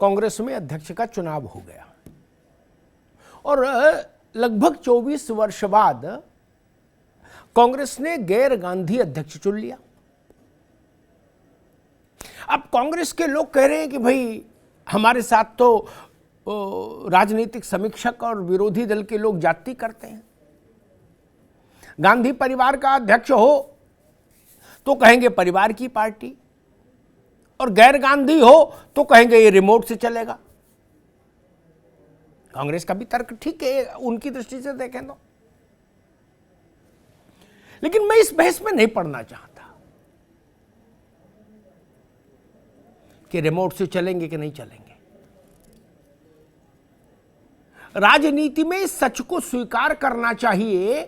कांग्रेस में अध्यक्ष का चुनाव हो गया और लगभग 24 वर्ष बाद कांग्रेस ने गैर गांधी अध्यक्ष चुन लिया। अब कांग्रेस के लोग कह रहे हैं कि भाई हमारे साथ तो राजनीतिक समीक्षक और विरोधी दल के लोग जाति करते हैं। गांधी परिवार का अध्यक्ष हो तो कहेंगे परिवार की पार्टी, और गैर गांधी हो तो कहेंगे ये रिमोट से चलेगा। कांग्रेस का भी तर्क ठीक है, उनकी दृष्टि से देखें तो, लेकिन मैं इस बहस में नहीं पढ़ना चाहता कि रिमोट से चलेंगे कि नहीं चलेंगे। राजनीति में इस सच को स्वीकार करना चाहिए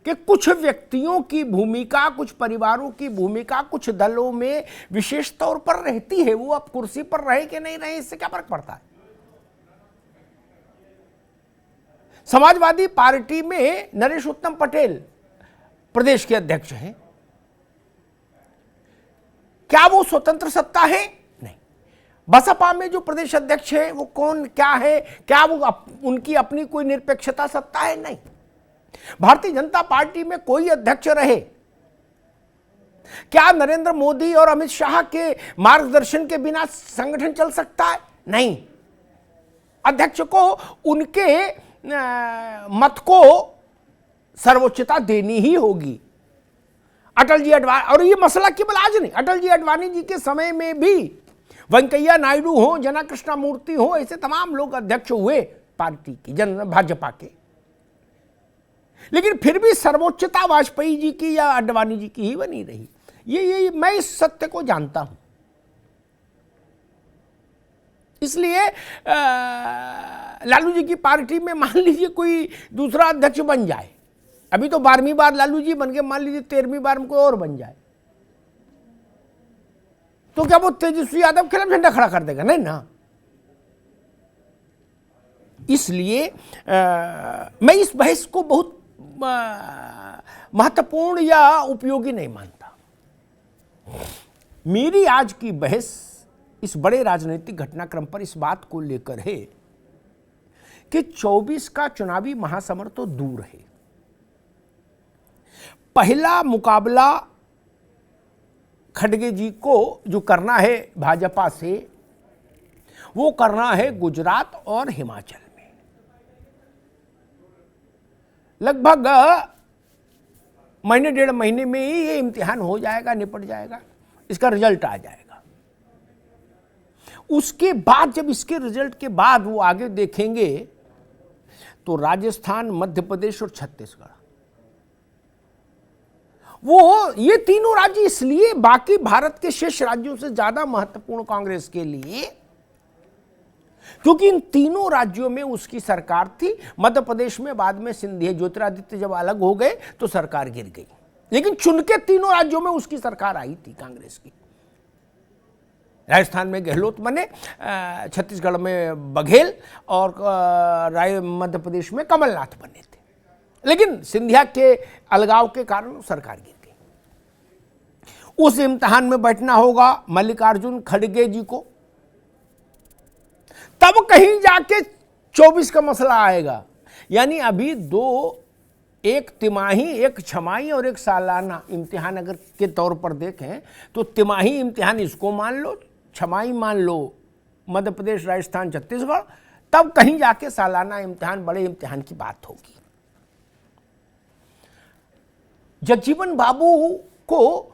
कि कुछ व्यक्तियों की भूमिका, कुछ परिवारों की भूमिका कुछ दलों में विशेष तौर पर रहती है। वो अब कुर्सी पर रहे कि नहीं रहे, इससे क्या फर्क पड़ता है। समाजवादी पार्टी में नरेश उत्तम पटेल प्रदेश के अध्यक्ष हैं। क्या वो स्वतंत्र सत्ता है? नहीं। बसपा में जो प्रदेश अध्यक्ष है वो कौन, क्या है? क्या वो उनकी अपनी कोई निरपेक्षता सत्ता है? नहीं। भारतीय जनता पार्टी में कोई अध्यक्ष रहे, क्या नरेंद्र मोदी और अमित शाह के मार्गदर्शन के बिना संगठन चल सकता है? नहीं। अध्यक्ष को उनके मत को सर्वोच्चता देनी ही होगी। अटल जी अडवाणी, और ये मसला केवल आज नहीं, अटल जी अडवाणी जी के समय में भी वेंकैया नायडू हो, जना कृष्णा मूर्ति हो, ऐसे तमाम लोग अध्यक्ष हुए पार्टी की, भाजपा के। लेकिन फिर भी सर्वोच्चता वाजपेयी जी की या अडवाणी जी की ही बनी रही। ये मैं इस सत्य को जानता हूं। इसलिए लालू जी की पार्टी में मान लीजिए कोई दूसरा अध्यक्ष बन जाए, अभी तो 12वीं बार लालू जी बन गए, मान लीजिए 13वीं बार में कोई और बन जाए, तो क्या वो तेजस्वी यादव खिलाफ झंडा खड़ा कर देगा? नहीं ना। इसलिए मैं इस बहस को बहुत महत्वपूर्ण या उपयोगी नहीं मानता। मेरी आज की बहस इस बड़े राजनीतिक घटनाक्रम पर इस बात को लेकर है कि 24 का चुनावी महासमर तो दूर है। पहला मुकाबला खड़गे जी को जो करना है भाजपा से, वो करना है गुजरात और हिमाचल में। लगभग महीने डेढ़ महीने में ही ये इम्तिहान हो जाएगा, निपट जाएगा, इसका रिजल्ट आ जाएगा। उसके बाद जब इसके रिजल्ट के बाद वो आगे देखेंगे तो राजस्थान, मध्य प्रदेश और छत्तीसगढ़, वो ये तीनों राज्य इसलिए बाकी भारत के शेष राज्यों से ज्यादा महत्वपूर्ण कांग्रेस के लिए, क्योंकि इन तीनों राज्यों में उसकी सरकार थी। मध्य प्रदेश में बाद में सिंधिया ज्योतिरादित्य जब अलग हो गए तो सरकार गिर गई, लेकिन चुन के तीनों राज्यों में उसकी सरकार आई थी कांग्रेस की। राजस्थान में गहलोत बने, छत्तीसगढ़ में बघेल और मध्य प्रदेश में कमलनाथ बने थे, लेकिन सिंधिया के अलगाव के कारण सरकार गिर गई। उस इम्तिहान में बैठना होगा मल्लिकार्जुन खड़गे जी को, तब कहीं जाके 24 का मसला आएगा। यानी अभी दो, एक तिमाही, एक छमाही और एक सालाना इम्तिहान अगर के तौर पर देखें तो तिमाही इम्तिहान इसको मान लो, छमाही मान लो मध्य प्रदेश, राजस्थान, छत्तीसगढ़, तब कहीं जाके सालाना इम्तिहान, बड़े इम्तिहान की बात होगी। जगजीवन बाबू को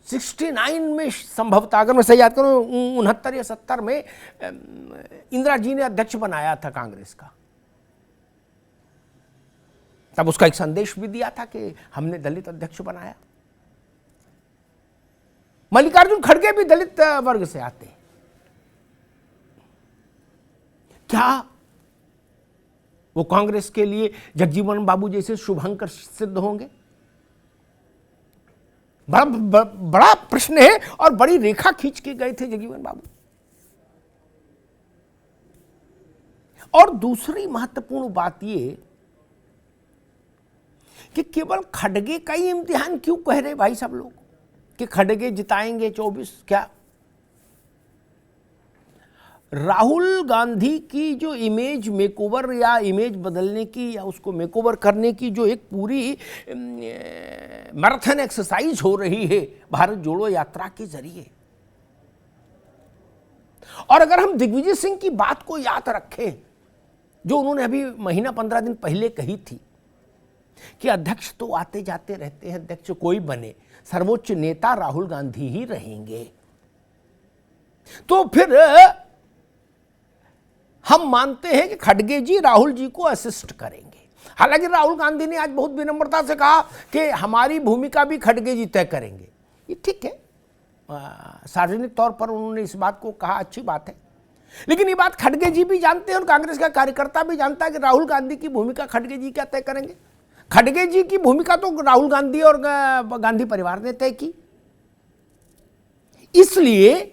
69 में संभवतः, अगर मैं सही याद करूं, 69 या 70 में इंदिरा जी ने अध्यक्ष बनाया था कांग्रेस का। तब उसका एक संदेश भी दिया था कि हमने दलित अध्यक्ष बनाया। मल्लिकार्जुन खड़गे भी दलित वर्ग से आते हैं। क्या वो कांग्रेस के लिए जगजीवन बाबू जैसे शुभंकर सिद्ध होंगे? बड़ा प्रश्न है, और बड़ी रेखा खींच के गए थे जगजीवन बाबू। और दूसरी महत्वपूर्ण बात यह कि केवल खड़गे का ही इम्तिहान क्यों कह रहे भाई सब लोग कि खड़गे जिताएंगे 24? क्या राहुल गांधी की जो इमेज मेकओवर या इमेज बदलने की या उसको मेकओवर करने की जो एक पूरी मैराथन एक्सरसाइज हो रही है भारत जोड़ो यात्रा के जरिए, और अगर हम दिग्विजय सिंह की बात को याद रखें जो उन्होंने अभी महीना 15 दिन पहले कही थी कि अध्यक्ष तो आते जाते रहते हैं, अध्यक्ष कोई बने, सर्वोच्च नेता राहुल गांधी ही रहेंगे, तो फिर हम मानते हैं कि खड़गे जी राहुल जी को असिस्ट करेंगे। हालांकि राहुल गांधी ने आज बहुत विनम्रता से कहा कि हमारी भूमिका भी खड़गे जी तय करेंगे, ये ठीक है, सार्वजनिक तौर पर उन्होंने इस बात को कहा, अच्छी बात है, लेकिन ये बात खड़गे जी भी जानते हैं और कांग्रेस का कार्यकर्ता भी जानता है कि राहुल गांधी की भूमिका खड़गे जी क्या तय करेंगे। खड़गे जी की भूमिका तो राहुल गांधी और गांधी परिवार ने तय की। इसलिए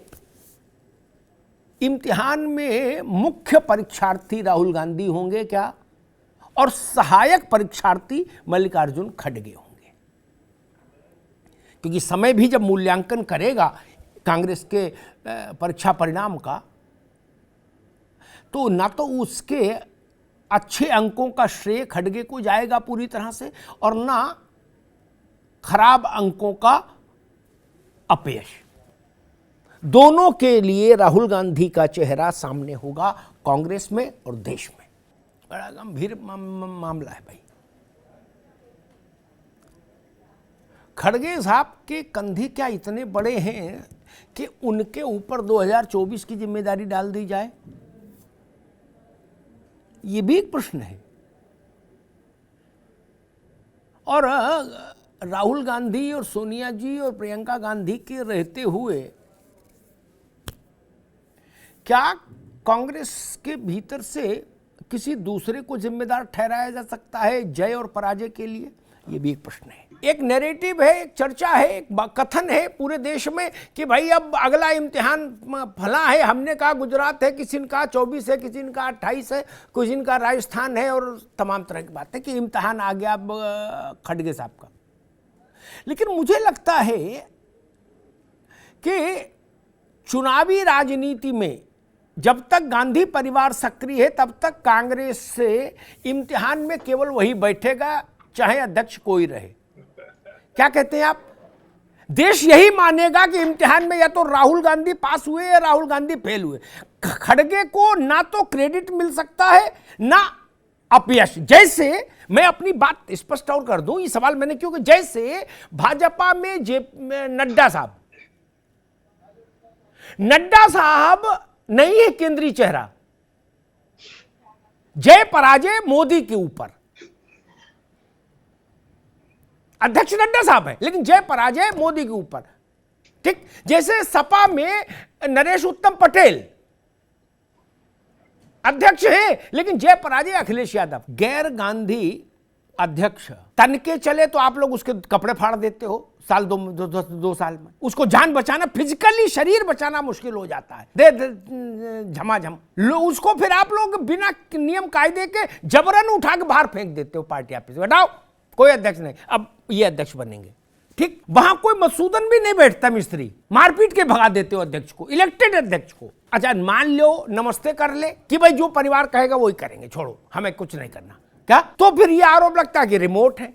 इम्तिहान में मुख्य परीक्षार्थी राहुल गांधी होंगे क्या, और सहायक परीक्षार्थी मल्लिकार्जुन खड़गे होंगे, क्योंकि समय भी जब मूल्यांकन करेगा कांग्रेस के परीक्षा परिणाम का, तो ना तो उसके अच्छे अंकों का श्रेय खड़गे को जाएगा पूरी तरह से, और ना खराब अंकों का अपयश। दोनों के लिए राहुल गांधी का चेहरा सामने होगा कांग्रेस में और देश में। बड़ा गंभीर मामला है भाई। खड़गे साहब के कंधे क्या इतने बड़े हैं कि उनके ऊपर 2024 की जिम्मेदारी डाल दी जाए, ये भी एक प्रश्न है। और राहुल गांधी और सोनिया जी और प्रियंका गांधी के रहते हुए क्या कांग्रेस के भीतर से किसी दूसरे को जिम्मेदार ठहराया जा सकता है जय और पराजय के लिए, ये भी एक प्रश्न है। एक नैरेटिव है, एक चर्चा है, एक कथन है पूरे देश में कि भाई अब अगला इम्तिहान फला है, हमने कहा गुजरात है, किसी ने कहा 24 है, किसी ने कहा 28 है, किसी ने कहा राजस्थान है, और तमाम तरह की बात है कि इम्तिहान आ गया अब खड़गे साहब का। लेकिन मुझे लगता है कि चुनावी राजनीति में जब तक गांधी परिवार सक्रिय है तब तक कांग्रेस से इम्तिहान में केवल वही बैठेगा, चाहे अध्यक्ष कोई रहे। क्या कहते हैं आप? देश यही मानेगा कि इम्तिहान में या तो राहुल गांधी पास हुए या राहुल गांधी फेल हुए। खड़गे को ना तो क्रेडिट मिल सकता है ना अपयश। जैसे मैं अपनी बात स्पष्ट और कर दूं, ये सवाल मैंने क्यों, जैसे भाजपा में नड्डा साहब नहीं है केंद्रीय चेहरा, जय पराजय मोदी के ऊपर। अध्यक्ष नड्डा साहब है लेकिन जय पराजय मोदी के ऊपर, ठीक। जैसे सपा में नरेश उत्तम पटेल अध्यक्ष है लेकिन जय पराजय अखिलेश यादव। गैर गांधी अध्यक्ष तन के चले तो आप लोग उसके कपड़े फाड़ देते हो साल दो साल में। उसको जान बचाना, फिजिकली शरीर बचाना मुश्किल हो जाता है, दे झमाझम। उसको फिर आप लोग बिना नियम कायदे के जबरन उठा के बाहर फेंक देते हो पार्टी ऑफिस, हटाओ कोई अध्यक्ष नहीं, अब ये अध्यक्ष बनेंगे, ठीक। वहां कोई मसूदन भी नहीं बैठता मिस्त्री, मारपीट के भगा देते हो अध्यक्ष को, इलेक्टेड अध्यक्ष को। अच्छा मान लो नमस्ते कर ले कि भाई जो परिवार कहेगा वही करेंगे, छोड़ो हमें कुछ नहीं करना, क्या? तो फिर ये आरोप लगता है कि रिमोट है।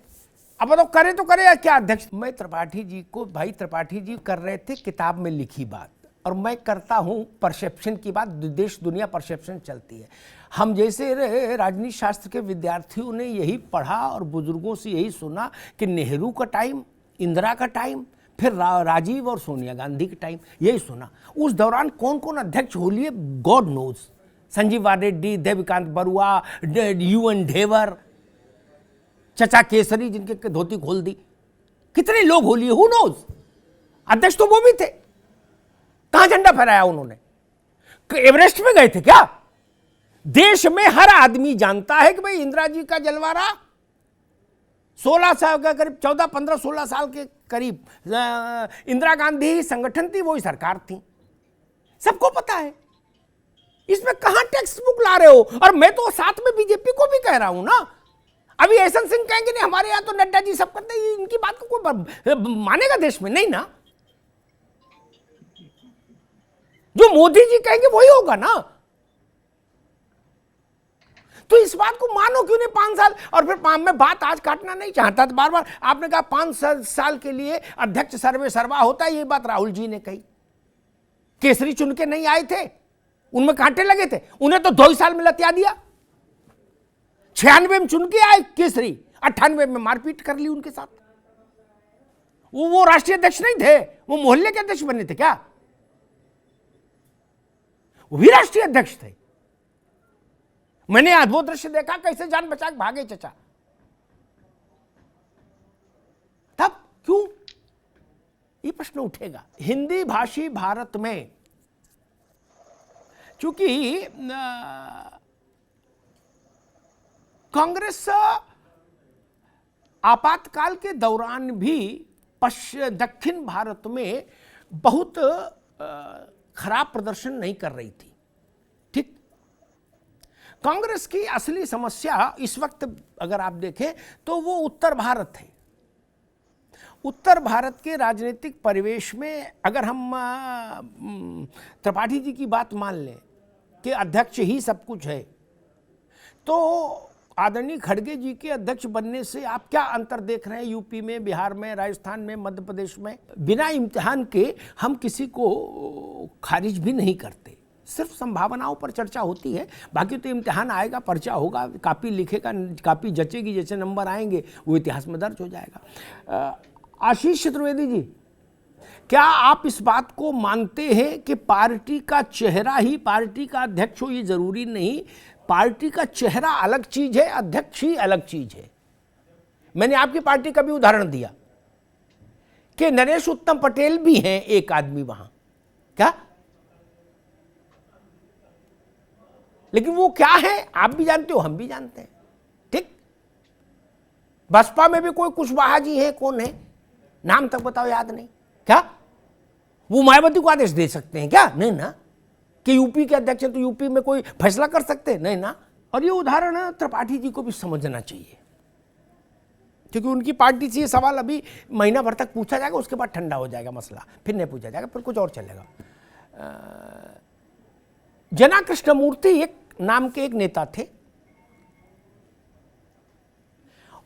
अब तो करे या क्या अध्यक्ष? मैं त्रिपाठी जी को, भाई त्रिपाठी जी कर रहे थे किताब में लिखी बात, और मैं करता हूं परसेप्शन की बात। देश दुनिया परसेप्शन चलती है। हम जैसे राजनीति शास्त्र के विद्यार्थियों ने यही पढ़ा और बुजुर्गों से यही सुना कि नेहरू का टाइम, इंदिरा का टाइम, फिर राजीव और सोनिया गांधी का टाइम, यही सुना। उस दौरान कौन कौन अध्यक्ष हो लिए God knows. Sanjeev Reddy, Devkant Barua, UN Dhebar, चचा केसरी जिनके धोती खोल दी, कितने लोग हो लिए, हु नोज। अध्यक्ष तो वो भी थे। कहां झंडा फहराया उन्होंने? एवरेस्ट में गए थे क्या? देश में हर आदमी जानता है कि भाई इंदिरा जी का जलवारा 16 साल का करीब 14, 15, 16 साल के करीब इंदिरा गांधी ही संगठन थी, वही सरकार थी, सबको पता है। इसमें कहां टेक्स्ट बुक ला रहे हो? और मैं तो साथ में बीजेपी को भी कह रहा हूं ना। अभी ऐसा सिंह कहेंगे नहीं हमारे यहां तो नड्डा जी सब करते हैं, इनकी बात को कोई मानेगा देश में? नहीं ना। जो मोदी जी कहेंगे वही होगा ना। तो इस बात को मानो क्यों नहीं 5 साल? और फिर मैं बात आज काटना नहीं चाहता, तो बार बार आपने कहा 5 साल के लिए अध्यक्ष सर्वे सर्वा होता है, ये बात राहुल जी ने कही। केसरी चुन के नहीं आए थे, उनमें कांटे लगे थे, उन्हें तो 2 ही साल में लतिया दिया। 96 में चुन के आए केसरी, 98 में मारपीट कर ली उनके साथ। वो राष्ट्रीय अध्यक्ष नहीं थे, वो मोहल्ले के अध्यक्ष बने थे क्या? वो भी राष्ट्रीय अध्यक्ष थे। मैंने आज वो दृश्य देखा, कैसे जान बचा के भागे चचा। तब क्यों ये प्रश्न उठेगा। हिंदी भाषी भारत में चूंकि कांग्रेस आपातकाल के दौरान भी दक्षिण भारत में बहुत खराब प्रदर्शन नहीं कर रही थी। ठीक, कांग्रेस की असली समस्या इस वक्त अगर आप देखें तो वो उत्तर भारत है। उत्तर भारत के राजनीतिक परिवेश में अगर हम त्रिपाठी जी की बात मान लें कि अध्यक्ष ही सब कुछ है, तो आदरणीय खड़गे जी के अध्यक्ष बनने से आप क्या अंतर देख रहे हैं? यूपी में, बिहार में, राजस्थान में, मध्य प्रदेश में बिना इम्तिहान के हम किसी को खारिज भी नहीं करते, सिर्फ संभावनाओं पर चर्चा होती है। बाकी तो इम्तिहान आएगा, पर्चा होगा, कापी लिखेगा, कापी जचेगी, जैसे नंबर आएंगे वो इतिहास में दर्ज हो जाएगा। आशीष चतुर्वेदी जी, क्या आप इस बात को मानते हैं कि पार्टी का चेहरा ही पार्टी का अध्यक्ष हो? ये जरूरी नहीं, पार्टी का चेहरा अलग चीज है, अध्यक्ष ही अलग चीज है। मैंने आपकी पार्टी का भी उदाहरण दिया कि नरेश उत्तम पटेल भी हैं एक आदमी वहां, क्या? लेकिन वो क्या है आप भी जानते हो, हम भी जानते हैं। ठीक, बसपा में भी कोई कुशवाहा जी है, कौन है नाम तक बताओ, याद नहीं क्या? वो मायावती को आदेश दे सकते हैं क्या? नहीं ना। कि यूपी के अध्यक्ष हैं तो यूपी में कोई फैसला कर सकते हैं? नहीं ना। और ये उदाहरण त्रिपाठी जी को भी समझना चाहिए, क्योंकि उनकी पार्टी से ये सवाल अभी महीना भर तक पूछा जाएगा, उसके बाद ठंडा हो जाएगा मसला, फिर नहीं पूछा जाएगा, फिर कुछ और चलेगा। जना कृष्णमूर्ति एक नाम के एक नेता थे,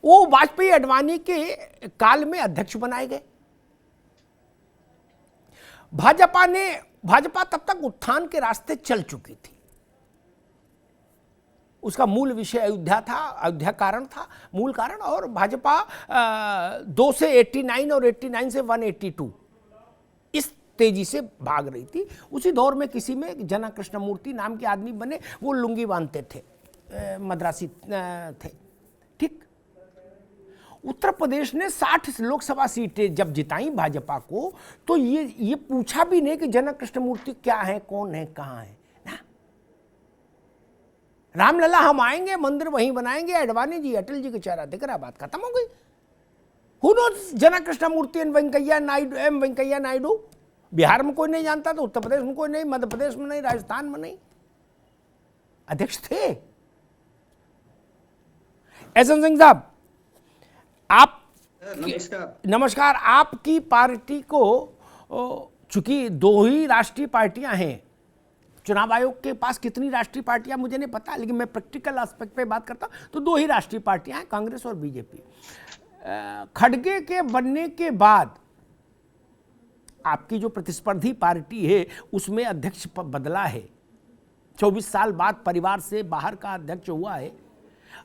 वो वाजपेयी अडवाणी के काल में अध्यक्ष बनाए गए। भाजपा तब तक उत्थान के रास्ते चल चुकी थी। उसका मूल विषय अयोध्या था, अयोध्या कारण था मूल कारण, और भाजपा 2 से 89 और 89 से 182 इस तेजी से भाग रही थी। उसी दौर में किसी में जना कृष्णमूर्ति नाम के आदमी बने, वो लुंगी बांधते थे, मद्रासी थे। ठीक, उत्तर प्रदेश ने 60 लोकसभा सीटें जब जिताई भाजपा को, तो ये पूछा भी नहीं कि जना कृष्णमूर्ति क्या है, कौन है, कहां है ना। रामलला हम आएंगे, मंदिर वहीं बनाएंगे, अडवाणी जी, अटल जी का चेहरा दिख रहा, बात खत्म हो गई। हु नोज जना कृष्णमूर्ति एंड वेंकैया नायडू बिहार में कोई नहीं जानता, तो उत्तर प्रदेश में कोई नहीं, मध्य प्रदेश में नहीं, राजस्थान में नहीं, अध्यक्ष थे। एहसन सिंह साहब, आप नमस्कार। आपकी पार्टी को चूंकि 2 ही राष्ट्रीय पार्टियां हैं, चुनाव आयोग के पास कितनी राष्ट्रीय पार्टियां मुझे नहीं पता, लेकिन मैं प्रैक्टिकल एस्पेक्ट पे बात करता हूं, तो 2 ही राष्ट्रीय पार्टियां हैं, कांग्रेस और बीजेपी। खड़गे के बनने के बाद आपकी जो प्रतिस्पर्धी पार्टी है उसमें अध्यक्ष बदला है, 24 साल बाद परिवार से बाहर का अध्यक्ष हुआ है।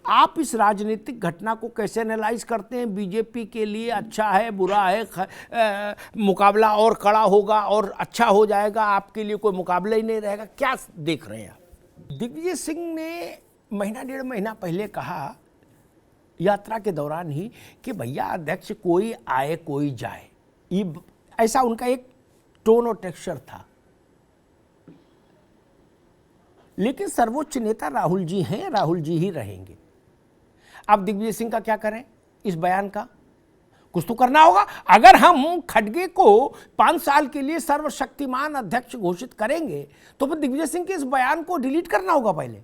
आप इस राजनीतिक घटना को कैसे एनालाइज करते हैं? बीजेपी के लिए अच्छा है, बुरा है, मुकाबला और कड़ा होगा और अच्छा हो जाएगा, आपके लिए कोई मुकाबला ही नहीं रहेगा, क्या देख रहे हैं आप? दिग्विजय सिंह ने महीना 1.5 महीना पहले कहा यात्रा के दौरान ही कि भैया अध्यक्ष कोई आए कोई जाए, ये ऐसा उनका एक टोन और टेक्सचर था। लेकिन सर्वोच्च नेता राहुल जी हैं, राहुल जी ही रहेंगे। अब दिग्विजय सिंह का क्या करें इस बयान का? कुछ तो करना होगा। अगर हम खड़गे को 5 साल के लिए सर्वशक्तिमान अध्यक्ष घोषित करेंगे तो फिर दिग्विजय सिंह के इस बयान को डिलीट करना होगा पहले।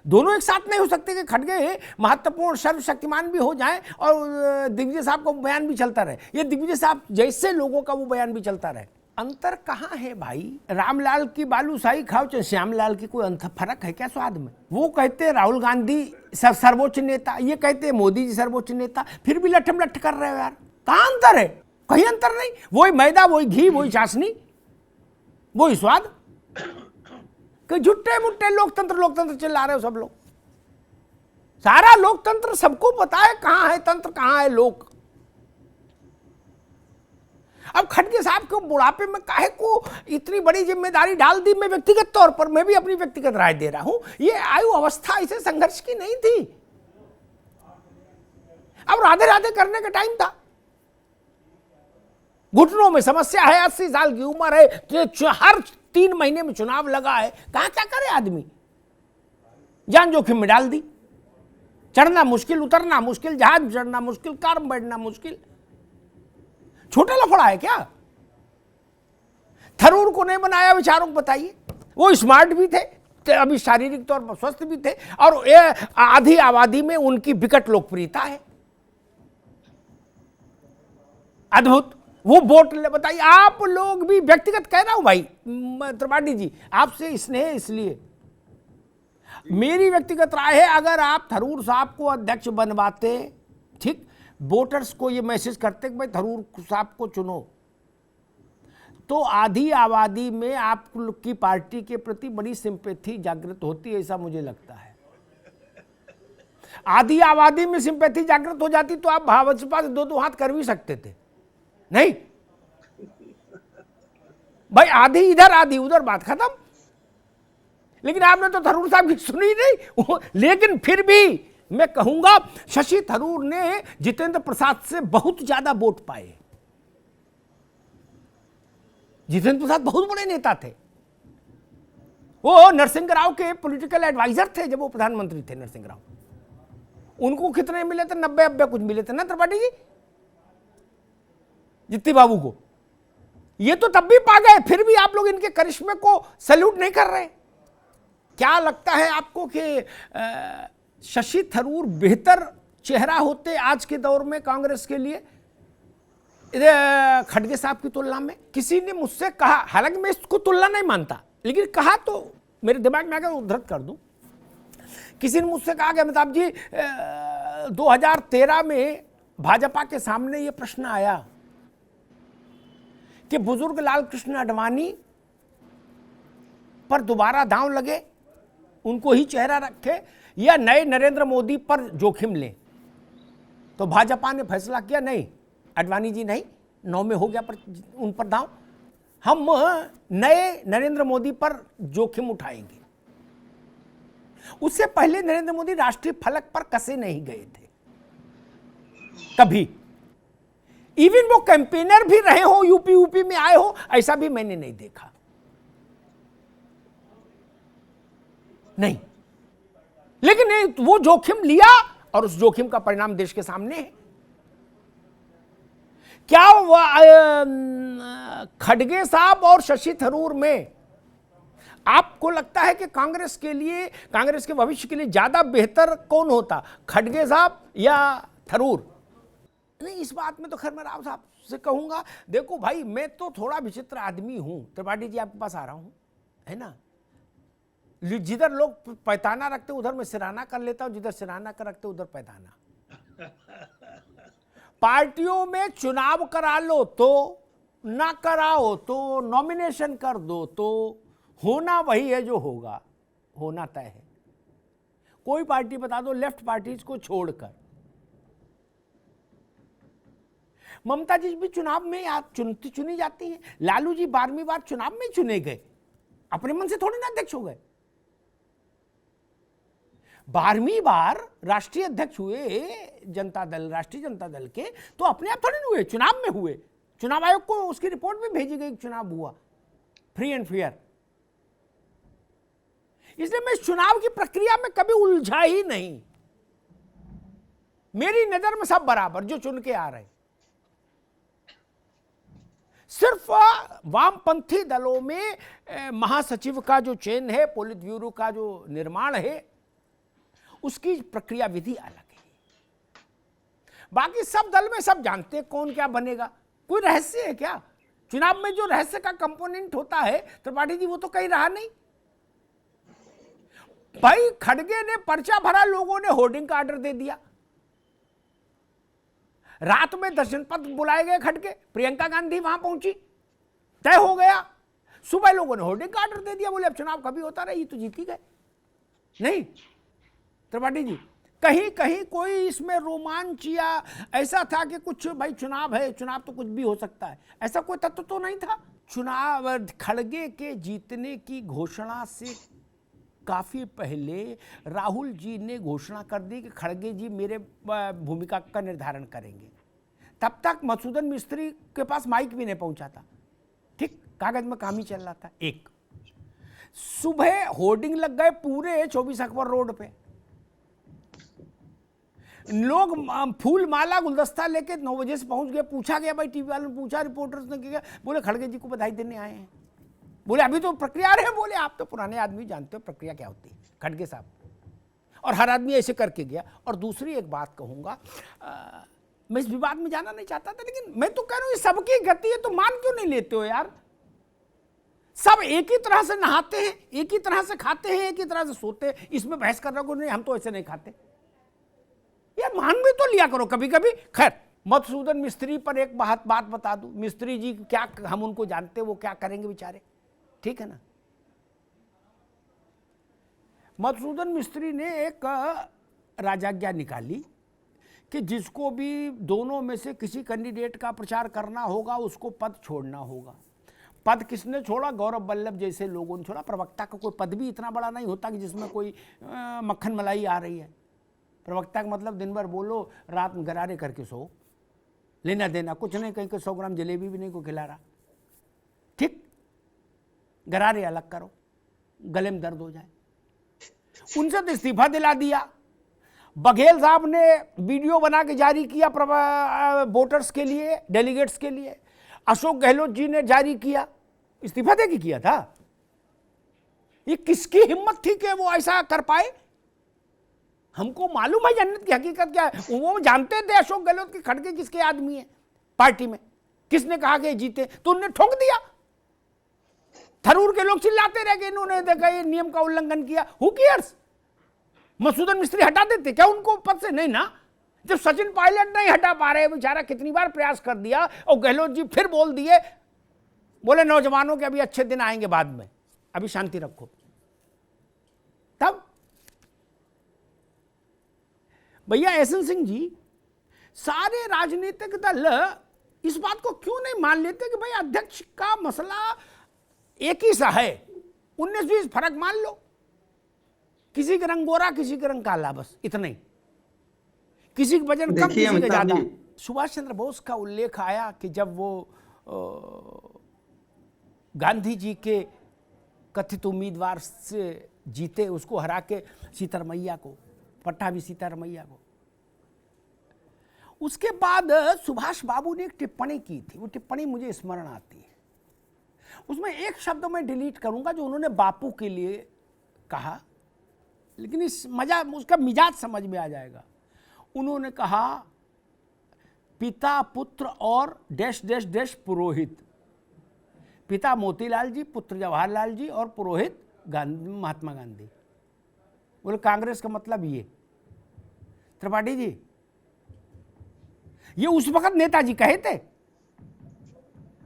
दोनों एक साथ नहीं हो सकते कि खड़गे महत्वपूर्ण सर्वशक्तिमान भी हो जाए और दिग्विजय साहब का बयान भी चलता रहे, ये दिग्विजय साहब जैसे लोगों का वो बयान भी चलता रहे। अंतर कहाँ है भाई? रामलाल की बालूशाही खाओ चाहे श्यामलाल की, कोई अंतर फर्क है क्या स्वाद में? वो कहते हैं राहुल गांधी सर्वोच्च नेता, ये कहते हैं मोदी जी सर्वोच्च नेता, फिर भी लठम लठ कर रहे हो यार। कहाँ अंतर है? कहीं अंतर नहीं। वही मैदा, वही घी, वही चाशनी, वही स्वाद। कि झुट्टे मुट्टे लोकतंत्र लोकतंत्र चिल्ला रहे हो सब लोग। सारा लोकतंत्र सबको पता है कहां है तंत्र, कहां है लोक। अब खड़गे साहब को बुढ़ापे में काहे को इतनी बड़ी जिम्मेदारी डाल दी? मैं व्यक्तिगत तौर पर, मैं भी अपनी व्यक्तिगत राय दे रहा हूं, ये आयु अवस्था इसे संघर्ष की नहीं थी। अब राधे राधे करने का टाइम था। घुटनों में समस्या है, 80 साल की उम्र है, तो हर 3 महीने में चुनाव लगा है, कहां क्या करे आदमी? जान जोखिम में डाल दी। चढ़ना मुश्किल, उतरना मुश्किल, जहाज चढ़ना मुश्किल, कार में बैठना मुश्किल। छोटा लफड़ा है क्या? थरूर को नहीं बनाया, विचारों को बताइए। वो स्मार्ट भी थे, अभी शारीरिक तौर पर स्वस्थ भी थे, और आधी आबादी में उनकी विकट लोकप्रियता है। अद्भुत। वो वोट ले, बताइए। आप लोग भी, व्यक्तिगत कह रहा हूं भाई त्रिपाठी जी, आपसे स्नेह इसलिए, मेरी व्यक्तिगत राय है, अगर आप थरूर साहब को अध्यक्ष बनवाते, ठीक, वोटर्स को ये मैसेज करते कि भाई थरूर साहब को चुनो, तो आधी आबादी में आपकी पार्टी के प्रति बड़ी सिंपैथी जागृत होती है, ऐसा मुझे लगता है। आधी आबादी में सिंपैथी जागृत हो जाती तो आप भाजपा से 2-2 हाथ कर भी सकते थे, नहीं भाई? आधी इधर आधी उधर, बात खत्म। लेकिन आपने तो थरूर साहब की सुनी नहीं। लेकिन फिर भी मैं कहूंगा, शशि थरूर ने जितेंद्र प्रसाद से बहुत ज्यादा वोट पाए। जितेंद्र प्रसाद बहुत बड़े नेता थे, वो नरसिंह राव के पॉलिटिकल एडवाइजर थे जब वो प्रधानमंत्री थे। नरसिंह राव, उनको कितने मिले थे? 90 कुछ मिले थे ना त्रिपाठी जी, जित्ती बाबू को। ये तो तब भी पा गए, फिर भी आप लोग इनके करिश्मे को सैल्यूट नहीं कर रहे। क्या लगता है आपको कि शशि थरूर बेहतर चेहरा होते आज के दौर में कांग्रेस के लिए खड़गे साहब की तुलना में? किसी ने मुझसे कहा, हालांकि मैं इसको तुलना नहीं मानता, लेकिन कहा तो मेरे दिमाग में अगर उद्धृत कर दूं, किसी ने मुझसे कहा कि अमिताभ जी 2013 में भाजपा के सामने यह प्रश्न आया कि बुजुर्ग लाल कृष्ण आडवाणी पर दोबारा दांव लगे, उनको ही चेहरा रखे, या नए नरेंद्र मोदी पर जोखिम लें। तो भाजपा ने फैसला किया, नहीं आडवाणी जी नहीं, 9 में हो गया पर उन पर दांव, हम नए नरेंद्र मोदी पर जोखिम उठाएंगे। उससे पहले नरेंद्र मोदी राष्ट्रीय फलक पर कसे नहीं गए थे कभी। इवन वो कैंपेनर भी रहे हो, यूपी में आए हो, ऐसा भी मैंने नहीं देखा, नहीं। लेकिन वो जोखिम लिया और उस जोखिम का परिणाम देश के सामने है। क्या खड़गे साहब और शशि थरूर में आपको लगता है कि कांग्रेस के लिए, कांग्रेस के भविष्य के लिए ज्यादा बेहतर कौन होता, खड़गे साहब या थरूर? नहीं, इस बात में तो खैर मैं राव साहब से कहूंगा, देखो भाई मैं तो थोड़ा विचित्र आदमी हूं। त्रिपाठी जी आपके पास आ रहा हूं, है ना, जिधर लोग पैताना रखते उधर मैं सिराना कर लेता हूं, जिधर सिराना कर रखते उधर पैताना। पार्टियों में चुनाव करा लो तो, ना कराओ तो, नॉमिनेशन कर दो तो, होना वही है जो होगा, होना तय है। कोई पार्टी बता दो लेफ्ट पार्टीज को छोड़कर। ममता जी भी चुनाव में चुनी जाती है, लालू जी 12वीं बार चुनाव में चुने गए, अपने मन से थोड़ी ना अध्यक्ष हो गए। 12वीं बार राष्ट्रीय अध्यक्ष हुए जनता दल, राष्ट्रीय जनता दल के, तो अपने आप थोड़ी नहीं हुए, चुनाव में हुए। चुनाव आयोग को उसकी रिपोर्ट भी भेजी गई, चुनाव हुआ फ्री एंड फेयर। इसलिए मैं इस चुनाव की प्रक्रिया में कभी उलझा ही नहीं। मेरी नजर में सब बराबर जो चुन के आ रहे। सिर्फ वामपंथी दलों में महासचिव का जो चयन है, पोलित ब्यूरो का जो निर्माण है, उसकी प्रक्रिया विधि अलग है। बाकी सब दल में सब जानते हैं कौन क्या बनेगा, कोई रहस्य है क्या? चुनाव में जो रहस्य का कंपोनेंट होता है त्रिपाठी जी, वो तो कहीं रहा नहीं। भाई खड़गे ने पर्चा भरा, लोगों ने होर्डिंग का ऑर्डर दे दिया। रात में दर्शन पथ बुलाए गए खड़गे, प्रियंका गांधी वहां पहुंची, तय हो गया। सुबह लोगों ने होर्डिंग का ऑर्डर दे दिया, बोले अब चुनाव कभी होता रहे, ये तो जीत ही गए। नहीं त्रिपाठी जी, कहीं कहीं कोई इसमें रोमांच या ऐसा था कि कुछ भाई चुनाव है, चुनाव तो कुछ भी हो सकता है, ऐसा कोई तत्व तो नहीं था। चुनाव खड़गे के जीतने की घोषणा से काफी पहले राहुल जी ने घोषणा कर दी कि खड़गे जी मेरे भूमिका का निर्धारण करेंगे। तब तक मधुसूदन मिस्त्री के पास माइक भी नहीं पहुंचा था, ठीक, कागज में काम ही चल रहा था। एक सुबह होर्डिंग लग गए पूरे 24 अकबर रोड पे, लोग फूल माला गुलदस्ता लेके 9 बजे से पहुंच गए। पूछा गया, भाई टीवी वालों ने पूछा, रिपोर्टर्स ने किया, बोले खड़गे जी को बधाई देने आए हैं। बोले अभी तो प्रक्रिया रहे, बोले आप तो पुराने आदमी जानते हो प्रक्रिया क्या होती है खड़गे साहब। और हर आदमी ऐसे करके गया। और दूसरी एक बात कहूंगा, मैं इस विवाद में जाना नहीं चाहता था, लेकिन मैं तो कह रहा हूं सबकी गति है तो मान क्यों नहीं लेते हो यार। सब एक ही तरह से नहाते हैं, एक ही तरह से खाते हैं, एक ही तरह से सोते हैं, इसमें बहस कर रहा हूं नहीं हम तो ऐसे नहीं खाते यार, मान भी तो लिया करो कभी कभी। खैर मधुसूदन मिस्त्री पर एक बात बता दूं, मिस्त्री जी क्या, हम उनको जानते, वो क्या करेंगे बेचारे, ठीक है ना। मधुसूदन मिस्त्री ने एक राजाज्ञा निकाली कि जिसको भी दोनों में से किसी कैंडिडेट का प्रचार करना होगा उसको पद छोड़ना होगा। पद किसने छोड़ा? गौरव वल्लभ जैसे लोगों ने छोड़ा। प्रवक्ता का कोई पद भी इतना बड़ा नहीं होता कि जिसमें कोई मक्खन मलाई आ रही है। प्रवक्ता का मतलब दिन भर बोलो, रात में गरारे करके सो, लेना देना कुछ नहीं, कहीं को 100 ग्राम जलेबी भी नहीं को खिला रहा, ठीक, गरारे अलग करो, गले में दर्द हो जाए। उनसे तो इस्तीफा दिला दिया। बघेल साहब ने वीडियो बना के जारी किया वोटर्स के लिए, डेलीगेट्स के लिए। अशोक गहलोत जी ने जारी किया, इस्तीफा दे के किया था। ये किसकी हिम्मत थी कि वो ऐसा कर पाए? हमको मालूम है जन्नत की हकीकत क्या है, वो जानते थे अशोक गहलोत के खड़गे किसके आदमी है पार्टी में, किसने कहा कि जीते, तो उन्होंने ठोक दिया। थरूर के लोग चिल्लाते रह गए इन्होंने देखा ये नियम का उल्लंघन किया। Who cares? मधुसूदन मिस्त्री हटा देते क्या उनको पद से? नहीं ना। जब सचिन पायलट नहीं हटा पा रहे, बेचारा कितनी बार प्रयास कर दिया, और गहलोत जी फिर बोल दिए, बोले नौजवानों के अभी अच्छे दिन आएंगे बाद में, अभी शांति रखो। तब भैया एसएन सिंह जी, सारे राजनीतिक दल इस बात को क्यों नहीं मान लेते कि भाई अध्यक्ष का मसला एक ही सा है, 19-20 फर्क मान लो, किसी का रंग गोरा किसी का रंग काला, बस इतना ही, किसी का वजन कम किसी का ज्यादा। सुभाष चंद्र बोस का उल्लेख आया कि जब वो गांधी जी के कथित उम्मीदवार से जीते, उसको हरा के सीतारमैया को, पट्टाभी सीतारमैया को, उसके बाद सुभाष बाबू ने एक टिप्पणी की थी। वो टिप्पणी मुझे स्मरण आती है। उसमें एक शब्द मैं डिलीट करूंगा जो उन्होंने बापू के लिए कहा, लेकिन इस मजा उसका मिजाज समझ में आ जाएगा। उन्होंने कहा पिता पुत्र और डैश डैश डैश पुरोहित। पिता मोतीलाल जी, पुत्र जवाहरलाल जी और पुरोहित महात्मा गांधी। बोले कांग्रेस का मतलब ये। त्रिपाठी जी, ये उस वक्त नेताजी कहे थे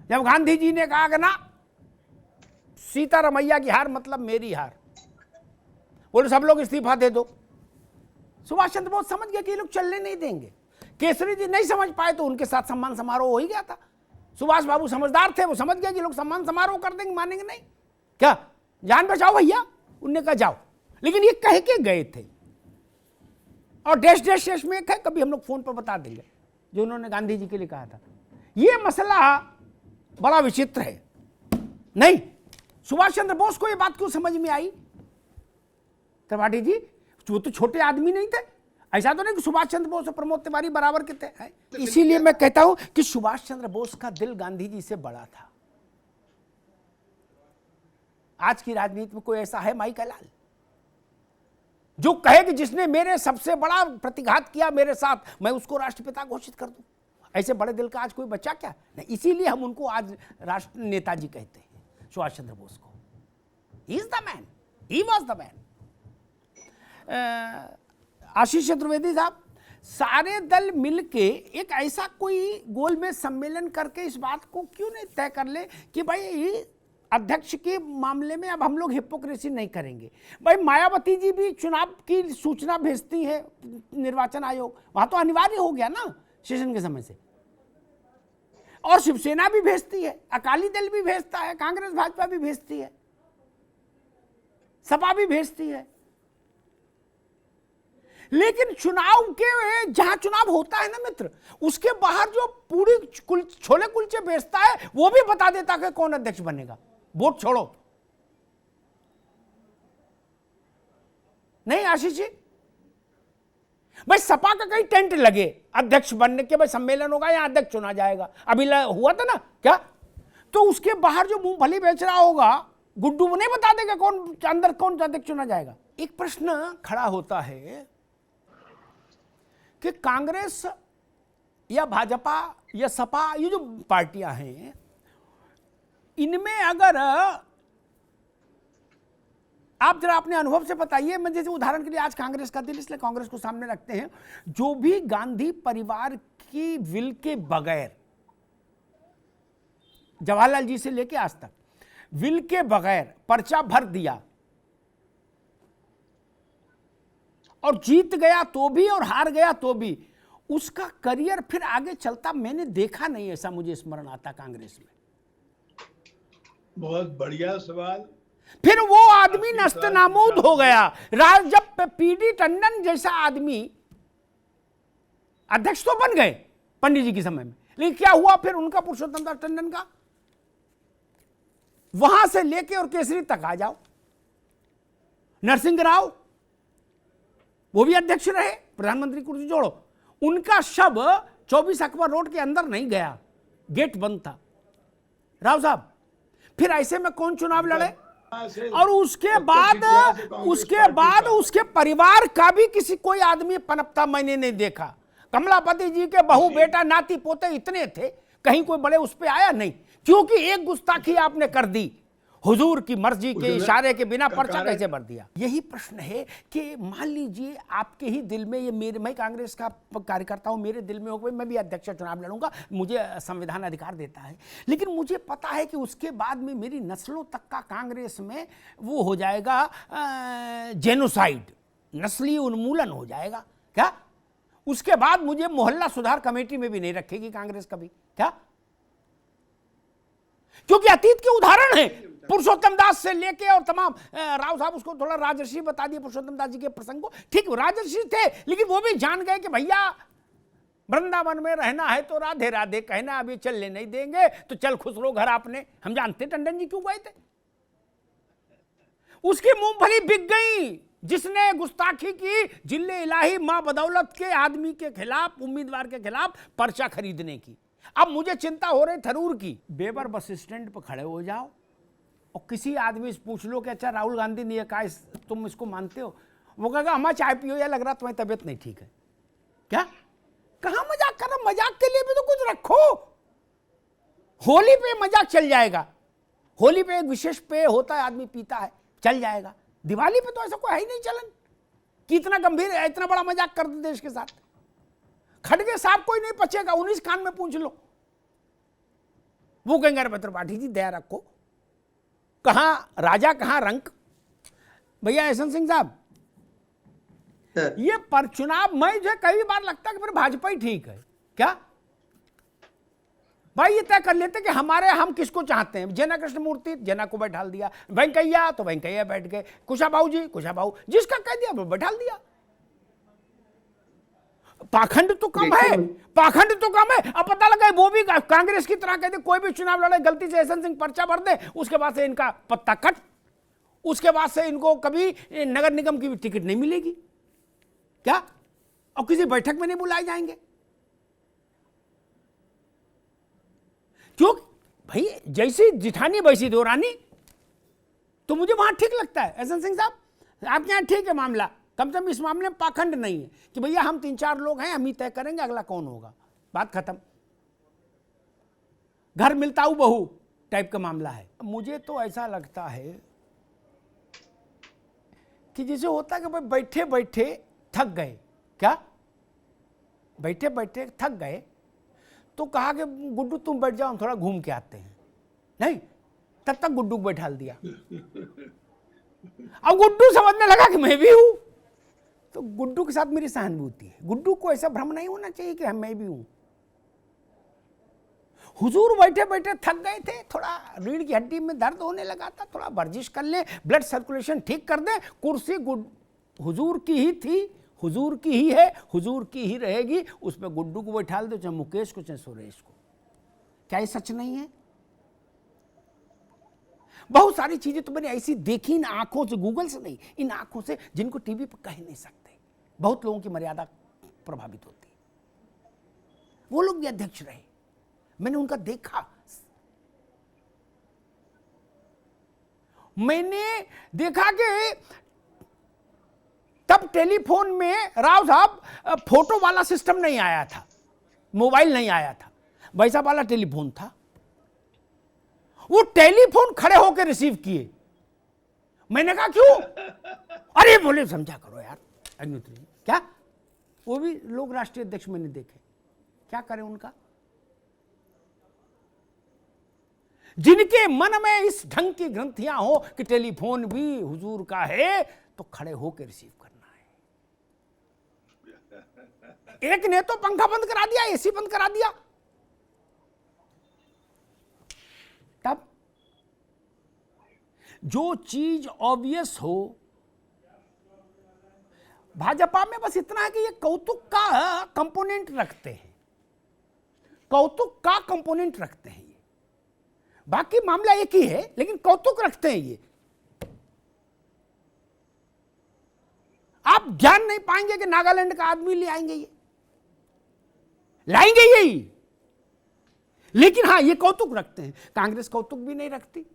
जब गांधी जी ने कहा कि ना सीतारमैया की हार मतलब मेरी हार, बोले सब लोग इस्तीफा दे दो। सुभाष चंद्र बोस समझ गए कि ये लोग चलने नहीं देंगे। केसरी जी नहीं समझ पाए तो उनके साथ सम्मान समारोह हो ही गया था। सुभाष बाबू समझदार थे, वो समझ गए कि लोग सम्मान समारोह कर देंगे, मानेंगे नहीं, क्या जान बचाओ भैया, उनने कहा जाओ। लेकिन ये कह के गए थे। और डैश डैश डैश में एक है, कभी हम लोग फोन पर बता देंगे, जो उन्होंने गांधी जी के लिए कहा था। ये मसला बड़ा विचित्र है। नहीं, सुभाष चंद्र बोस को ये बात क्यों समझ में आई? त्रिपाठी जी, वो तो छोटे आदमी नहीं थे। ऐसा तो नहीं कि सुभाष चंद्र बोस और प्रमोद तिवारी बराबर के थे। इसीलिए मैं कहता हूं कि सुभाष चंद्र बोस का दिल गांधी जी से बड़ा था। आज की राजनीति में कोई ऐसा है माई का लाल जो कहे कि जिसने मेरे सबसे बड़ा प्रतिघात किया मेरे साथ, मैं उसको राष्ट्रपिता घोषित कर दूं? ऐसे बड़े दिल का आज कोई बच्चा क्या नहीं, इसीलिए हम उनको आज राष्ट्र नेताजी कहते हैं, सुभाष चंद्र बोस को। He is the man, he was the man. Ashish Chaturvedi साहब, सारे दल मिलके एक ऐसा कोई गोलमेज सम्मेलन करके इस बात को क्यों नहीं तय कर ले कि भाई अध्यक्ष के मामले में अब हम लोग हिपोक्रेसी नहीं करेंगे। भाई मायावती जी भी चुनाव की सूचना भेजती है निर्वाचन आयोग, वहां तो अनिवार्य हो गया ना सेशन के समय से, और शिवसेना भी भेजती है, अकाली दल भी भेजता है, कांग्रेस भाजपा भी भेजती है, सपा भी भेजती है। लेकिन चुनाव के जहां चुनाव होता है ना मित्र, उसके बाहर जो पूरी छोले कुलचे बेचता है वो भी बता देता कि कौन अध्यक्ष बनेगा। वोट छोड़ो, नहीं आशीष जी, भाई सपा का कहीं टेंट लगे अध्यक्ष बनने के, भाई सम्मेलन होगा या अध्यक्ष चुना जाएगा, अभी हुआ था ना क्या, तो उसके बाहर जो मूंगफली बेच रहा होगा गुड्डू वो नहीं बता देगा कौन अंदर कौन अध्यक्ष चुना जाएगा। एक प्रश्न खड़ा होता है कि कांग्रेस या भाजपा या सपा, ये जो पार्टियां हैं, इनमें अगर आप जरा अपने अनुभव से बताइए, मैं जैसे उदाहरण के लिए आज कांग्रेस का दिन इसलिए कांग्रेस को सामने रखते हैं, जो भी गांधी परिवार की विल के बगैर, जवाहरलाल जी से लेके आज तक विल के बगैर पर्चा भर दिया और जीत गया तो भी और हार गया तो भी, उसका करियर फिर आगे चलता मैंने देखा नहीं, ऐसा मुझे स्मरण आता कांग्रेस में। बहुत बढ़िया सवाल। फिर वो आदमी नस्तनाबूद हो गया। जब पीडी टंडन जैसा आदमी अध्यक्ष तो बन गए पंडित जी के समय में, लेकिन क्या हुआ फिर उनका, पुरुषोत्तम दास टंडन का? वहां से लेके और केसरी तक आ जाओ, नरसिंह राव वो भी अध्यक्ष रहे, प्रधानमंत्री कुर्सी जोड़ो, उनका शव 24 अकबर रोड के अंदर नहीं गया, गेट बंद था। राव साहब, फिर ऐसे में कौन चुनाव लड़े? और उसके बाद उसके परिवार का भी किसी कोई आदमी पनपता मैंने नहीं देखा। कमलापति जी के बहू बेटा नाती पोते इतने थे, कहीं कोई बड़े उस पे आया नहीं, क्योंकि एक गुस्ताखी आपने कर दी, हुजूर की मर्जी के इशारे के बिना पर्चा कैसे भर दिया। यही प्रश्न है कि मान लीजिए आपके ही दिल में, ये मेरे, मैं कांग्रेस का कार्यकर्ता हूं, मेरे दिल में हो, मैं भी अध्यक्ष चुनाव लड़ूंगा, मुझे संविधान अधिकार देता है, लेकिन मुझे पता है कि उसके बाद में मेरी नस्लों तक का कांग्रेस में वो हो जाएगा जेनोसाइड, नस्ली उन्मूलन हो जाएगा क्या? उसके बाद मुझे मोहल्ला सुधार कमेटी में भी नहीं रखेगी कांग्रेस कभी क्या? क्योंकि अतीत के उदाहरण हैं, पुरुषोत्तम दास से लेके और तमाम, राव साहब उसको थोड़ा राजर्षि बता दिए पुरुषोत्तम दास जी के प्रसंग को, ठीक राजर्षि थे, लेकिन वो भी जान गए कि भैया वृंदावन में रहना है तो राधे राधे कहना, अभी चलने नहीं देंगे तो चल खुसरो घर आपने। हम जानते टंडन जी क्यों गए थे, उसकी मूंगफली बिक गई, जिसने गुस्ताखी की जिले इलाही मां बदौलत के आदमी के खिलाफ, उम्मीदवार के खिलाफ पर्चा खरीदने की। अब मुझे चिंता हो रही थरूर की, बेबर बस स्टैंड पर खड़े हो जाओ और किसी आदमी से पूछ लो कि अच्छा राहुल गांधी ने कहा तुम इसको मानते हो, वो कहेगा हमारा चाय पियो या लग रहा तुम्हारी तबीयत नहीं ठीक है क्या? कहां मजाक कर रहा? मजाक के लिए भी तो कुछ रखो। होली पे मजाक चल जाएगा, होली पे एक विशेष पेय होता है, आदमी पीता है, चल जाएगा। दिवाली पे तो ऐसा कोई है ही नहीं चलन कि इतना गंभीर है, इतना बड़ा मजाक कर दो देश के साथ। खड़गे साहब कोई नहीं पचेगा, 19 कान में पूछ लो, वो कहेंगे अरे त्रिपाठी जी दया रखो, कहां राजा कहां रंक। भैया एहसन सिंह साहब, ये पर चुनाव में जो कई बार लगता है कि फिर भाजपा ही ठीक है क्या? भाई ये तय कर लेते कि हम किसको चाहते हैं। जेना कृष्ण मूर्ति, जेना को बैठाल दिया, वेंकैया तो वेंकैया बैठ गए, कुशाभाऊ जी कुशाभाऊ, जिसका कह दिया वो बैठाल दिया। पाखंड तो कम है, पाखंड तो कम है। अब पता लगा वो भी कांग्रेस की तरह कहते कोई भी चुनाव लड़े गलती से एहसन सिंह पर्चा भर दे, उसके बाद से इनका पत्ता कट, उसके बाद से इनको कभी नगर निगम की भी टिकट नहीं मिलेगी क्या? और किसी बैठक में नहीं बुलाए जाएंगे क्यों? भाई जैसी जिठानी वैसी दौरानी, तो मुझे वहां ठीक लगता है। एहसन सिंह साहब आपके यहां ठीक है मामला, कम से कम इस मामले में पाखंड नहीं है कि भैया हम 3-4 लोग हैं, हम ही तय करेंगे अगला कौन होगा, बात खत्म। घर मिलता हूं बहू टाइप का मामला है। मुझे तो ऐसा लगता है कि जैसे होता है कि भाई बैठे बैठे थक गए, क्या बैठे बैठे थक गए तो कहा कि गुड्डू तुम बैठ जाओ, हम थोड़ा घूम के आते हैं। नहीं, तब तक गुड्डू को बैठा दिया। अब गुड्डू समझने लगा कि मैं भी हूं, तो गुड्डू के साथ मेरी सहानुभूति है। गुड्डू को ऐसा भ्रम नहीं होना चाहिए कि मैं भी हूं। हुजूर बैठे बैठे थक गए थे, थोड़ा रीढ़ की हड्डी में दर्द होने लगा था, थोड़ा वर्जिश कर ले, ब्लड सर्कुलेशन ठीक कर दे। कुर्सी हुजूर की ही थी, हुजूर की ही है, हुजूर की ही रहेगी, उसमें गुड्डू को बैठा दो, चाहे मुकेश को चाहे सुरेश को। क्या ये सच नहीं है? बहुत सारी चीजें तो मैंने ऐसी देखी इन आंखों से, गूगल से नहीं, इन आंखों से, जिनको टीवी पर कह नहीं सकते। बहुत लोगों की मर्यादा प्रभावित होती है। वो लोग भी अध्यक्ष रहे, मैंने उनका देखा। मैंने देखा कि तब टेलीफोन में राव साहब फोटो वाला सिस्टम नहीं आया था, मोबाइल नहीं आया था, वैसा वाला टेलीफोन था। वो टेलीफोन खड़े होकर रिसीव किए। मैंने कहा क्यों? अरे बोले समझा करो यार अग्निहोत्री जी। क्या? वो भी लोग राष्ट्रीय अध्यक्ष मैंने देखे, क्या करें उनका? जिनके मन में इस ढंग की ग्रंथियां हो कि टेलीफोन भी हुजूर का है, तो खड़े होकर रिसीव करना है। एक ने तो पंखा बंद करा दिया, एसी बंद करा दिया। तब जो चीज ऑब्वियस हो, भाजपा में बस इतना है कि ये कौतुक का कंपोनेंट रखते हैं, कौतुक का कंपोनेंट रखते हैं। ये बाकी मामला एक ही है, लेकिन कौतुक रखते हैं। ये आप जान नहीं पाएंगे कि नागालैंड का आदमी ले आएंगे, ये लाएंगे यही, लेकिन हां ये कौतुक रखते हैं। कांग्रेस कौतुक भी नहीं रखती,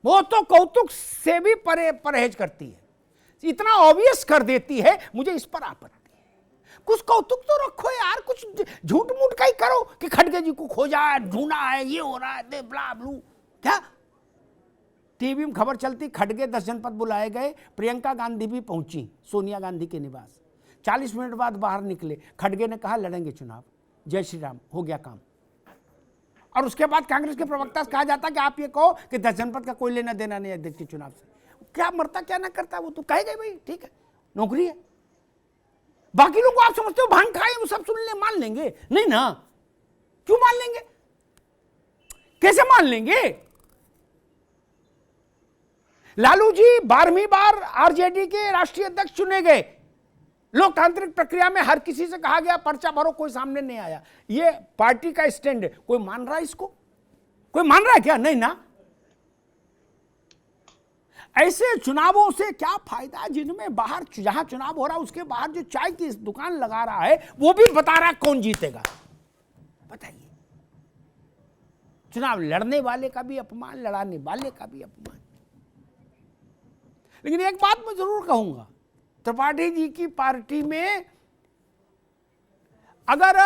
वो तो कौतुक से भी परहेज करती है, इतना ऑब्वियस कर देती है। मुझे इस पर आपत्ति है। कुछ कौतुक तो रखो यार, कुछ झूठ मूठ का ही करो कि खड़गे जी को खोजा है, ढूंढा है, ये हो रहा है, दे ब्ला ब्लू। क्या टीवी में खबर चलती, खड़गे 10 जनपद बुलाए गए, प्रियंका गांधी भी पहुंची सोनिया गांधी के निवास। 40 मिनट बाद बाहर निकले, खड़गे ने कहा लड़ेंगे चुनाव, जय श्री राम, हो गया काम। और उसके बाद कांग्रेस के प्रवक्ता से कहा जाता कि आप ये कहो कि 10 जनपद का कोई लेना देना नहीं अध्यक्ष के चुनाव से। क्या मरता क्या ना करता, वो तो कहेगा भाई ठीक है, नौकरी है। बाकी लोग आप समझते हो भांग खाए वो सब सुन ले, मान लेंगे? नहीं ना, क्यों मान लेंगे? कैसे मान लेंगे? लालू जी 12वीं बार आरजेडी के राष्ट्रीय अध्यक्ष चुने गए। लोकतांत्रिक प्रक्रिया में हर किसी से कहा गया पर्चा भरो, कोई सामने नहीं आया। ये पार्टी का स्टैंड है, कोई मान रहा है इसको? कोई मान रहा है क्या? नहीं ना। ऐसे चुनावों से क्या फायदा जिनमें बाहर, जहां चुनाव हो रहा है उसके बाहर जो चाय की दुकान लगा रहा है वो भी बता रहा है कौन जीतेगा। बताइए, चुनाव लड़ने वाले का भी अपमान, लड़ाने वाले का भी अपमान। लेकिन एक बात मैं जरूर कहूंगा, त्रिपाठी जी की पार्टी में अगर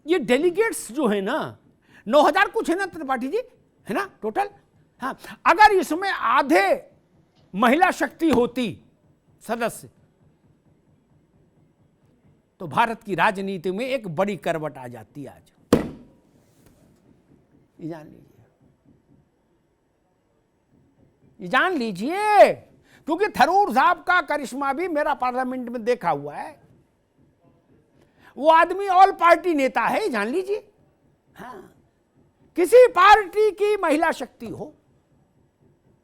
ये डेलीगेट्स जो है ना, 9000 कुछ है ना त्रिपाठी जी, है ना टोटल? हाँ, अगर इसमें आधे महिला शक्ति होती सदस्य, तो भारत की राजनीति में एक बड़ी करवट आ जाती आज। ये जान लीजिए, ये जान लीजिए, क्योंकि थरूर साहब का करिश्मा भी मेरा पार्लियामेंट में देखा हुआ है। वो आदमी ऑल पार्टी नेता है, जान लीजिए। हाँ, किसी पार्टी की महिला शक्ति हो,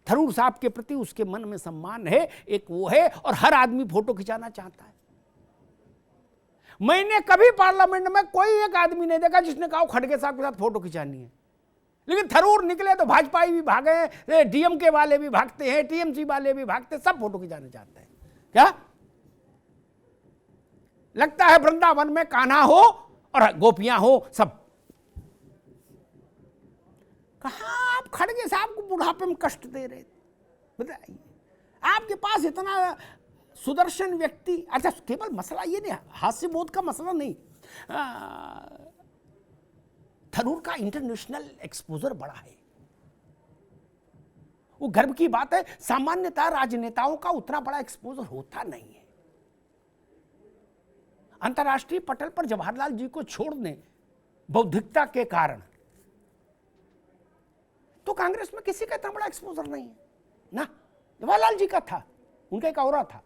थरूर साहब के प्रति उसके मन में सम्मान है, एक वो है, और हर आदमी फोटो खिंचाना चाहता है। मैंने कभी पार्लियामेंट में कोई एक आदमी नहीं देखा जिसने कहा खड़गे साहब के साथ फोटो खिंचानी है। लेकिन थरूर निकले तो भाजपाई भी भागे, डीएमके वाले भी भागते हैं, टीएमसी वाले भी भागते, सब फोटो खिंचाना चाहते हैं। क्या लगता है वृंदावन में कान्हा हो और गोपियां हो सब? कहां आप खड़गे साहब को बुढ़ापे में कष्ट दे रहे? बताइए, आपके पास इतना सुदर्शन व्यक्ति, अच्छा केवल मसला ये नहीं, हास्यबोध का मसला नहीं, थरूर का इंटरनेशनल एक्सपोजर बड़ा है, वो गर्व की बात है। सामान्यतः राजनेताओं का उतना बड़ा एक्सपोजर होता नहीं है। अंतर्राष्ट्रीय पटल पर जवाहरलाल जी को छोड़ दें बौद्धिकता के कारण, तो कांग्रेस में किसी का इतना बड़ा एक्सपोजर नहीं है ना। जवाहरलाल जी का था, उनका एक औरा था।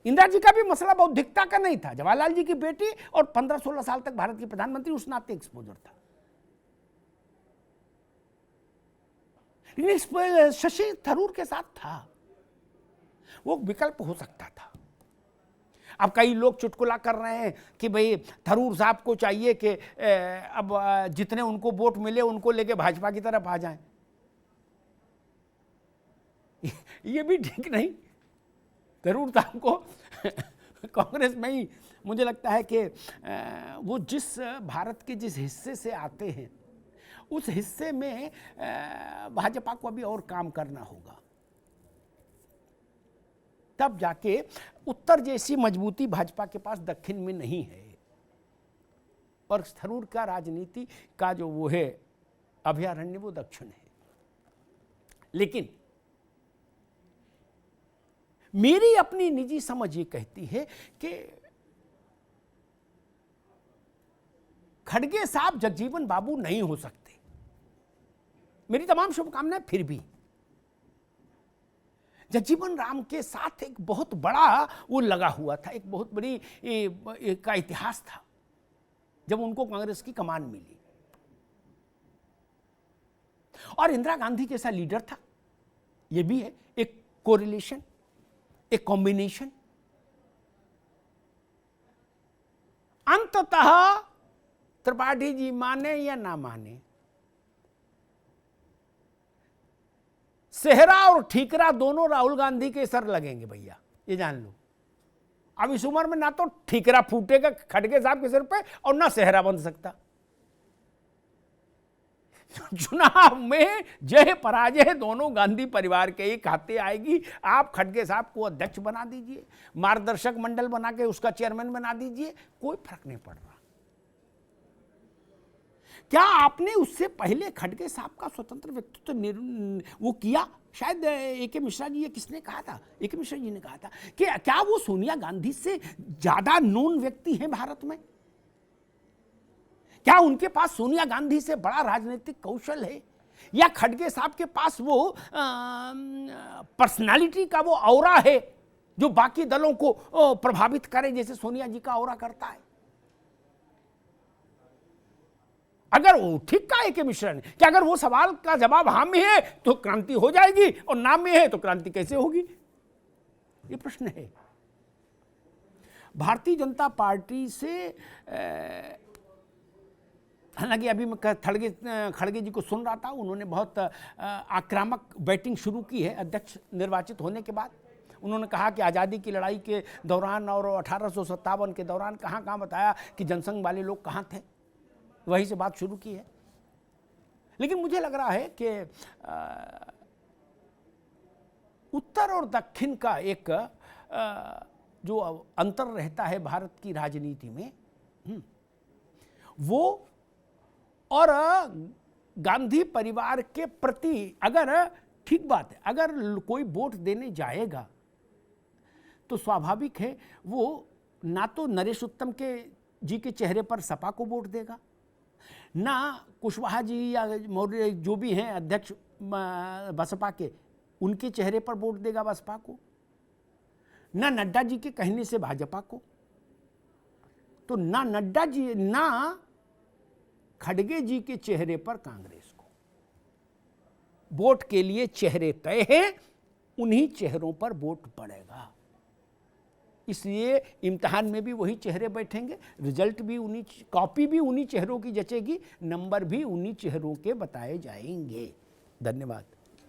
इंदिरा जी का भी मसला बौद्धिकता का नहीं था, जवाहरलाल जी की बेटी और 15-16 साल तक भारत की प्रधानमंत्री, उस नाते एक्सपोजर था। लेकिन शशि थरूर के साथ था, वो विकल्प हो सकता था। अब कई लोग चुटकुला कर रहे हैं कि भाई थरूर साहब को चाहिए कि अब जितने उनको वोट मिले उनको लेके भाजपा की तरफ आ जाएं। ये भी ठीक नहीं। थरूर साहब को कांग्रेस में ही मुझे लगता है कि वो जिस भारत के जिस हिस्से से आते हैं उस हिस्से में भाजपा को अभी और काम करना होगा, तब जाके उत्तर जैसी मजबूती भाजपा के पास दक्षिण में नहीं है। और थरूर का राजनीति का जो वो है अभयारण्य, वो दक्षिण है। लेकिन मेरी अपनी निजी समझ ये कहती है कि खड़गे साहब जगजीवन बाबू नहीं हो सकते। मेरी तमाम शुभकामनाएं, फिर भी जगजीवन राम के साथ एक बहुत बड़ा वो लगा हुआ था, एक बहुत बड़ी का इतिहास था जब उनको कांग्रेस की कमान मिली। और इंदिरा गांधी जैसा लीडर था, ये भी है एक कोरिलेशन, एक कॉम्बिनेशन। अंततः त्रिपाठी जी माने या ना माने, सेहरा और ठीकरा दोनों राहुल गांधी के सर लगेंगे भैया, ये जान लो। अब इस उम्र में ना तो ठीकरा फूटेगा खड़गे साहब के सिर पे और ना सेहरा बन सकता। चुनाव में जय पराजय दोनों गांधी परिवार के ही खाते आएगी। आप खड़गे साहब को अध्यक्ष बना दीजिए, मार्गदर्शक मंडल बना के उसका चेयरमैन बना दीजिए, कोई फर्क नहीं पड़ रहा। क्या आपने उससे पहले खड़गे साहब का स्वतंत्र व्यक्तित्व वो किया? शायद ए.के. मिश्रा जी, ये किसने कहा था? ए.के. मिश्रा जी ने कहा था कि क्या वो सोनिया गांधी से ज्यादा नोन व्यक्ति हैं भारत में? क्या उनके पास सोनिया गांधी से बड़ा राजनीतिक कौशल है? या खड़गे साहब के पास वो पर्सनालिटी का वो ऑरा है जो बाकी दलों को प्रभावित करे जैसे सोनिया जी का ऑरा करता है? अगर वो ठीक कहा ए.के. मिश्रा ने कि अगर वो सवाल का जवाब हाँ में है तो क्रांति हो जाएगी और ना में है तो क्रांति कैसे होगी, ये प्रश्न है। भारतीय जनता पार्टी से हालांकि अभी मैं खड़गे जी को सुन रहा था, उन्होंने बहुत आक्रामक बैटिंग शुरू की है अध्यक्ष निर्वाचित होने के बाद। उन्होंने कहा कि आज़ादी की लड़ाई के दौरान और 1857 के दौरान कहाँ बताया कि जनसंघ वाले लोग कहाँ थे, वहीं से बात शुरू की है। लेकिन मुझे लग रहा है कि उत्तर और दक्षिण का एक जो अंतर रहता है भारत की राजनीति में, वो और गांधी परिवार के प्रति, अगर ठीक बात है, अगर कोई वोट देने जाएगा तो स्वाभाविक है वो ना तो नरेश उत्तम के जी के चेहरे पर सपा को वोट देगा, ना कुशवाहा जी या मौर्य जो भी हैं अध्यक्ष बसपा के, उनके चेहरे पर वोट देगा बसपा को, ना नड्डा जी के कहने से भाजपा को। तो ना नड्डा जी ना खड़गे जी के चेहरे पर कांग्रेस को। वोट के लिए चेहरे तय हैं, उन्हीं चेहरों पर वोट पड़ेगा। इसलिए इम्तिहान में भी वही चेहरे बैठेंगे, रिजल्ट भी उन्हीं, कॉपी भी उन्हीं चेहरों की जचेगी, नंबर भी उन्हीं चेहरों के बताए जाएंगे। धन्यवाद।